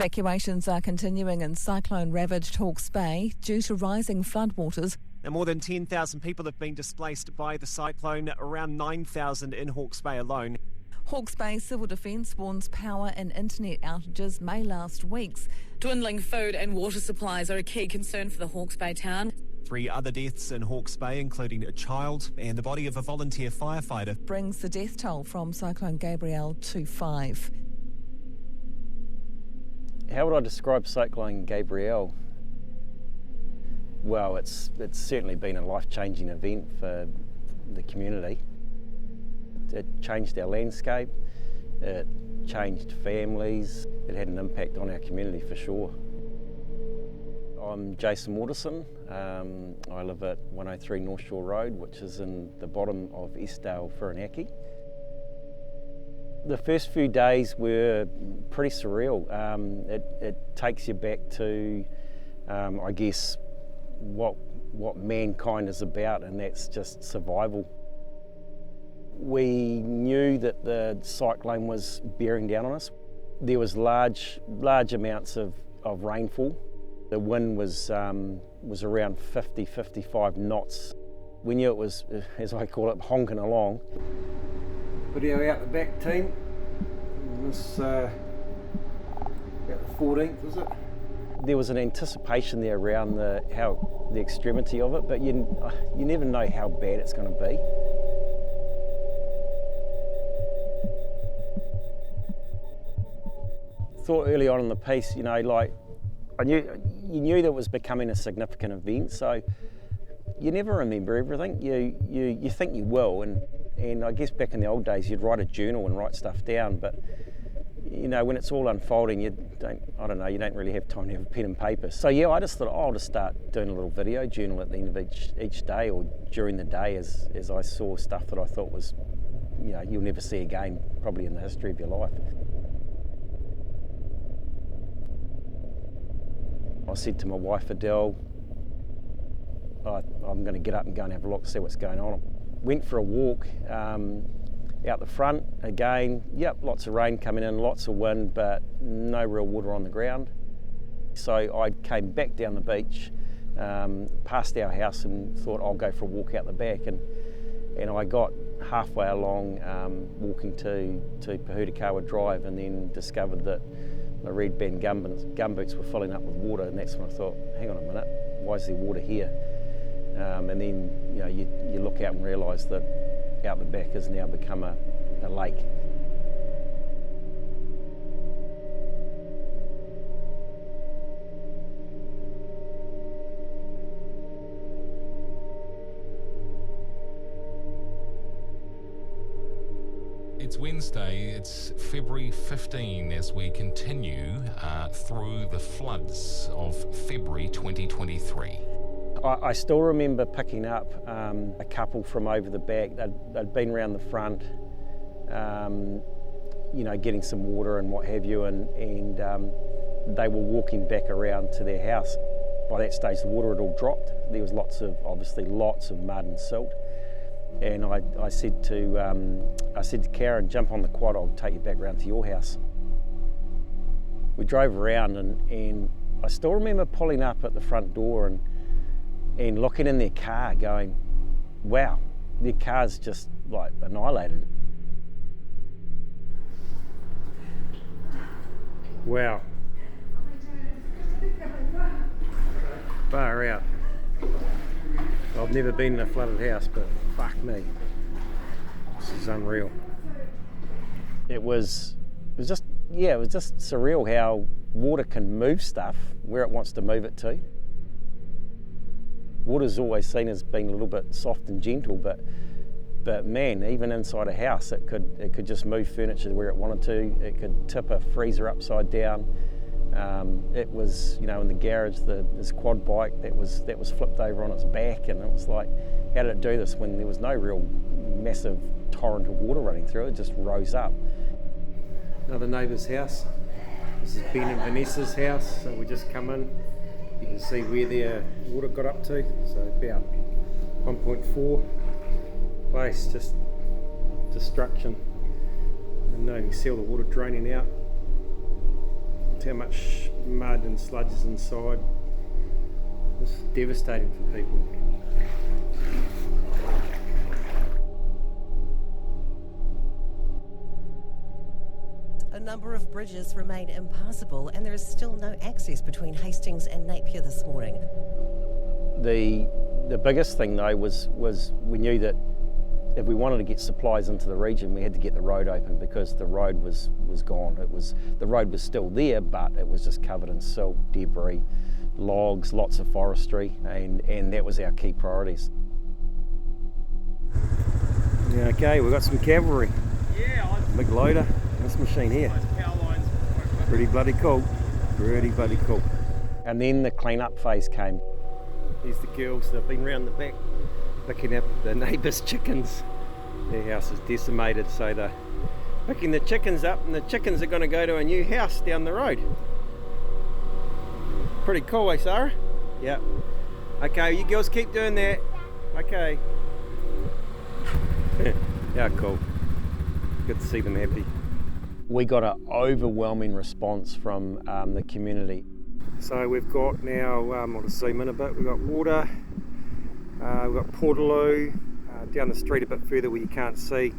Evacuations are continuing in cyclone-ravaged Hawke's Bay due to rising floodwaters. Now, more than 10,000 people have been displaced by the cyclone, around 9,000 in Hawke's Bay alone. Hawke's Bay Civil Defence warns power and internet outages may last weeks. Dwindling food and water supplies are a key concern for the Hawke's Bay town. 3 other deaths in Hawke's Bay, including a child and the body of a volunteer firefighter, brings the death toll from Cyclone Gabrielle to 5. How would I describe Cyclone Gabrielle? Well, it's certainly been a life-changing event for the community. It changed our landscape, it changed families, it had an impact on our community for sure. I'm Jason Waterson. I live at 103 North Shore Road, which is in the bottom of Estdale, Whirinaki. The first few days were pretty surreal. It takes you back to, I guess, what mankind is about, and that's just survival. We knew that the cyclone was bearing down on us. There was large amounts of rainfall. The wind was around 50-55 knots. We knew it was, as I call it, honking along. Video out the back, team. This about the 14th, was it? There was an anticipation there around the extremity of it, but you never know how bad it's going to be. Thought early on in the piece, you know, like you knew that it was becoming a significant event, so you never remember everything. You think you will, and I guess back in the old days you'd write a journal and write stuff down, but you know, when it's all unfolding, you don't really have time to have a pen and paper. So yeah, I just thought, I'll just start doing a little video journal at the end of each day or during the day as I saw stuff that I thought was, you know, you'll never see again, probably in the history of your life. I said to my wife Adele, I'm going to get up and go and have a look, see what's going on. Went for a walk out the front again. Yep, lots of rain coming in, lots of wind, but no real water on the ground. So I came back down the beach, past our house, and thought I'll go for a walk out the back. And I got halfway along walking to Pahutakawa Drive, and then discovered that my red band gumboots were filling up with water, and that's when I thought, hang on a minute, why is there water here? And then you look out and realise that out the back has now become a lake. It's Wednesday, it's February 15 as we continue through the floods of February 2023. I still remember picking up a couple from over the back. They'd been around the front, getting some water and what have you, and they were walking back around to their house. By that stage, the water had all dropped. There was lots of mud and silt. And I said to Karen, jump on the quad, I'll take you back round to your house. We drove around, and I still remember pulling up at the front door and looking in their car going, wow, their car's just like annihilated. Wow. Far out. I've never been in a flooded house, but fuck me. This is unreal. It was just surreal how water can move stuff where it wants to move it to. Water's always seen as being a little bit soft and gentle, but man, even inside a house, it could just move furniture where it wanted to. It could tip a freezer upside down. It was, in the garage, this quad bike that was flipped over on its back, and it was like, how did it do this when there was no real massive torrent of water running through it? It just rose up. Another neighbour's house. This is Ben and Vanessa's house, so we just come in. You can see where their water got up to, so about 1.4 place, just destruction. And now you can see all the water draining out realised how much mud and sludge is inside. It's devastating for people. A number of bridges remain impassable and there is still no access between Hastings and Napier this morning. The biggest thing though was we knew that if we wanted to get supplies into the region, we had to get the road open because the road was gone. The road was still there, but it was just covered in silt, debris, logs, lots of forestry, and that was our key priorities. Yeah, okay, we've got some cavalry. Yeah, Big loader. This machine here. power lines. Pretty bloody cool. Pretty bloody cool. And then the clean-up phase came. Here's the girls, they've been round the back picking up the neighbours' chickens. Their house is decimated, so they're picking the chickens up, and the chickens are going to go to a new house down the road. Pretty cool, eh, Sarah? Yeah. Okay, you girls keep doing that. Okay. Yeah, cool. Good to see them happy. We got an overwhelming response from the community. So we've got now, I'll just zoom in a bit, we've got water, we've got Portaloo, down the street a bit further where you can't see.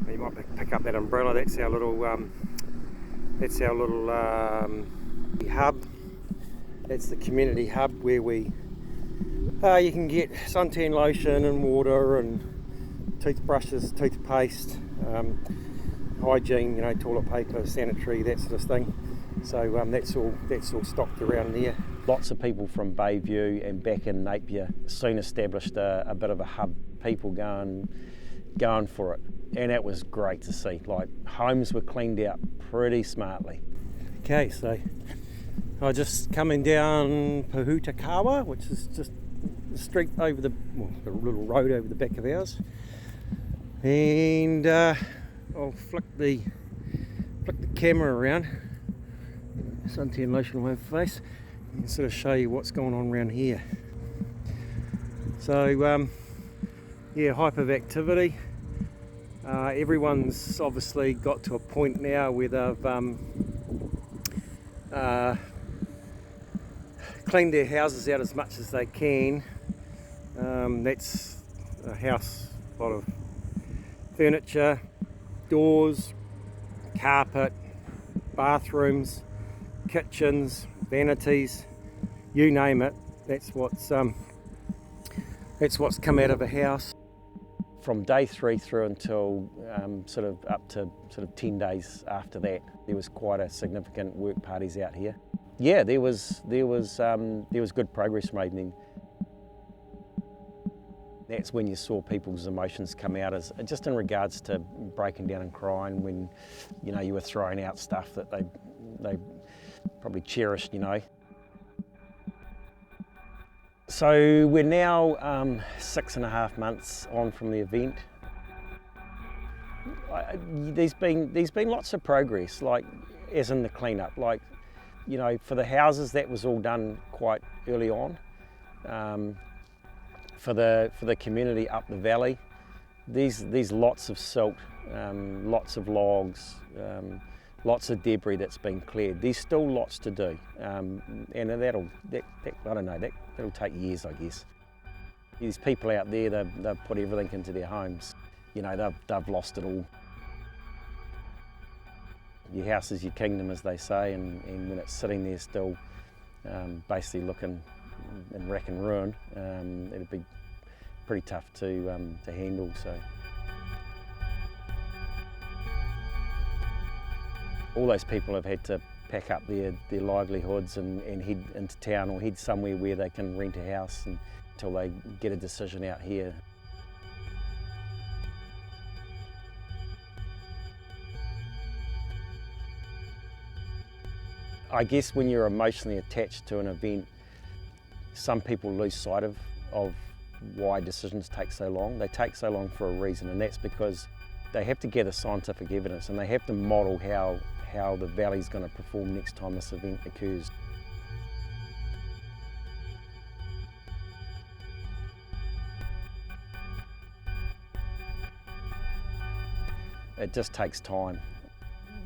You might pick up that umbrella, that's our little hub. That's the community hub where you can get suntan lotion and water and toothbrushes, toothpaste, hygiene, toilet paper, sanitary, that sort of thing. So that's all stocked around there. Lots of people from Bayview and back in Napier soon established a bit of a hub. People going for it, and it was great to see. Like, homes were cleaned out pretty smartly. Okay, so I just coming down Pahutakawa, which is just the street over the little road over the back of ours, and I'll flick the camera around. Suntan lotion on my face and sort of show you what's going on around here. So yeah, hype of activity. Everyone's obviously got to a point now where they've cleaned their houses out as much as they can. That's a house, a lot of furniture, doors, carpet, bathrooms, kitchens, vanities, you name it. That's what's come out of a house. From day 3 through until sort of up to 10 days after that, there was quite a significant work parties out here. Yeah, there was good progress made then. That's when you saw people's emotions come out, as just in regards to breaking down and crying when you were throwing out stuff that they probably cherished, So we're now 6.5 months on from the event. There's been lots of progress, like as in the cleanup. Like, for the houses, that was all done quite early on. For the community up the valley, there's lots of silt, lots of logs, lots of debris that's been cleared. There's still lots to do, and that'll take years, I guess. These people out there, they've put everything into their homes. They've lost it all. Your house is your kingdom, as they say, and when it's sitting there still, basically looking in wreck and ruin, it'd be pretty tough to handle. So. All those people have had to pack up their livelihoods and head into town or head somewhere where they can rent a house until they get a decision out here. I guess when you're emotionally attached to an event, some people lose sight of why decisions take so long. They take so long for a reason, and that's because they have to gather scientific evidence and they have to model how the valley's going to perform next time this event occurs. It just takes time.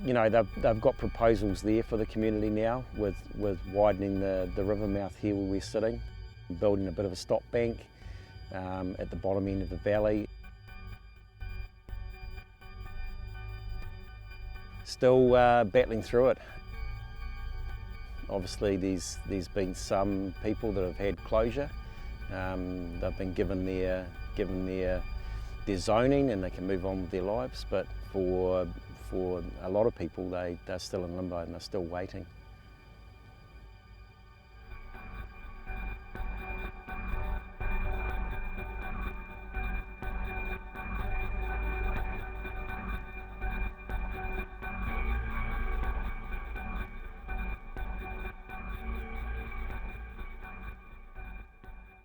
You know, they've got proposals there for the community now with widening the river mouth here where we're sitting, building a bit of a stop bank at the bottom end of the valley. Still battling through it. Obviously there's been some people that have had closure. They've been given their zoning and they can move on with their lives, but for a lot of people they're still in limbo and they're still waiting.